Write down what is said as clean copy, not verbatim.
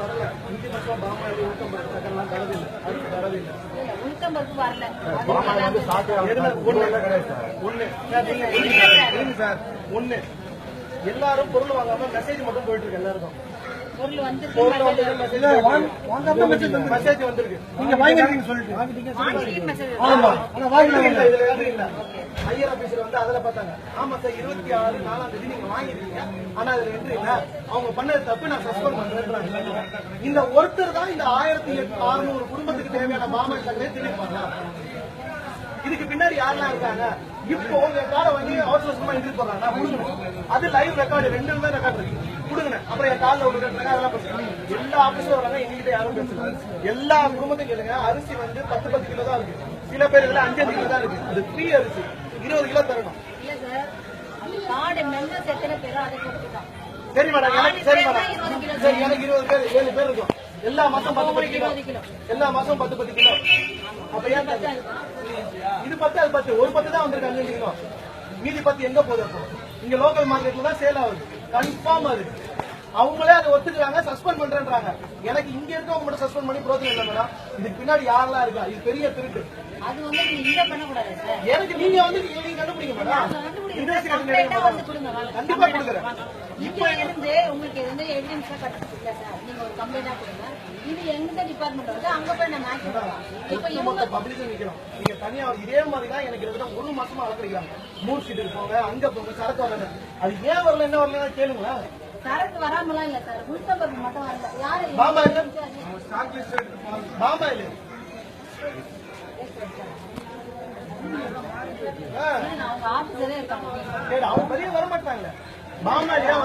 வரல. 5 வருஷம் பாமாயில் உளுத்தம் பருப்பு சக்கரெல்லாம் தரவில்லை. அதுக்கு தரவில்லை. உளுத்தம் பருப்பு வரல. ஒண்ணு எல்லாரும் பொருள் வாங்காம மெசேஜ் மட்டும் போயிட்டு இருக்கு. எல்லாருக்கும் பொருள் வந்து மெசேஜ் வந்திருக்கு. நீங்க வாங்கிருக்கீங்க சொல்லிட்டு ஐயர் ஆபீசர் வந்து அதுல பார்த்தாங்க. ஆமா சார் 26/4 நீங்க வாங்கிருக்கீங்க. ஆனா அதுல என்ட்ரி இல்ல. அவங்க பண்ணது தப்பு, நான் சஸ்பெண்ட் பண்றேன்றாங்க. இந்த ஒருத்தர் தான் இந்த 1600 குடும்பத்துக்கு தேவையான பாமாயில் சக்கரையை திருப்பி. இதுக்கு பின்னாடி யாரெல்லாம் இருக்காங்க? இப்போ உங்க காரை வாங்கி அவசரமா என்ட்ரி போடுறாங்க. அது லைவ் ரெக்கார்டு 2 தான் ரெக்கார்டு இருக்கு. கொடுங்க. அப்புறம் என் காலில் விடுறாங்க. அதெல்லாம் பேசுறாங்க. எல்லா ஆபீஸும் வராங்க. எங்ககிட்ட யாரும் பேசுறாங்க. எல்லா குடும்பத்தையும் கேளுங்க. அரிசி வந்து 10 கிலோ தான் இருக்கு. சில பேர் இதுல 5 கிலோ தான் இருக்கு. அது ஃப்ரீ அரிசி 20 கிலோ தரணும். சரி மேடம், எனக்கு சரி மேடம், சரி எனக்கு 20 பேர் 7 பேர் இருக்கும். எல்லா மாசம் 10 கிலோ, எல்லா மாசம் 10 கிலோ. அப்ப ஏன் இது 10 அது 10 ஒரு 10 தான் வந்திருக்கு. 5 கிலோ மீதி 10 எங்க போகுது? அப்போ இங்க லோக்கல் மார்க்கெட்ல தான் சேல் ஆகுது. கன்ஃபார்ம் அது. அவங்களே அதை ஒத்துக்கிறாங்க, சஸ்பெண்ட் பண்றேன்றாங்க. எனக்கு இங்க இருக்கவங்க மட்டும் சஸ்பெண்ட் பண்ணி பிரோஜனம் இல்லை மேடம். இதுக்கு பின்னாடி யாரெல்லாம் இருக்கா? இது பெரிய திருட்டு. அது வந்து நீங்க பண்ணக்கூடாது சார். எனக்கு நீங்க வந்து நீங்க கண்டுபிடிங்க மேடம். கண்டிப்பா கொடுக்குறேன். இப்ப இருந்து உங்களுக்கு வந்து எவிடன்ஸா கட்டுல சார் நீங்க ஒரு கம்ப்ளைண்டா கொடுங்க. இது எந்த டிபார்ட்மெண்ட் வந்து அங்க போய் நம்ம ஆக்ஷன் பண்ணலாம். இப்ப இவங்க பப்ளிக் நிக்கிறோம். நீங்க தனியா இதே மாதிரி தான் எனக்கு கிட்ட 1 மாசமா அழைக்கிறாங்க. மூர் சீட்டு போங்க, அங்க போங்க, சரக்கு வரல. அது ஏன் வரல, என்ன வரல கேளுங்களா? சரக்கு வராமலாம் இல்ல சார். உளுத்தம் பருப்பு மட்டும் வரல. யாரு பாமா இல்ல, பாமா இல்ல. அவங்க ஆபீஸரே இருக்காங்க. அவங்க வெளியே வர மாட்டாங்க. பாமா இல்லையா?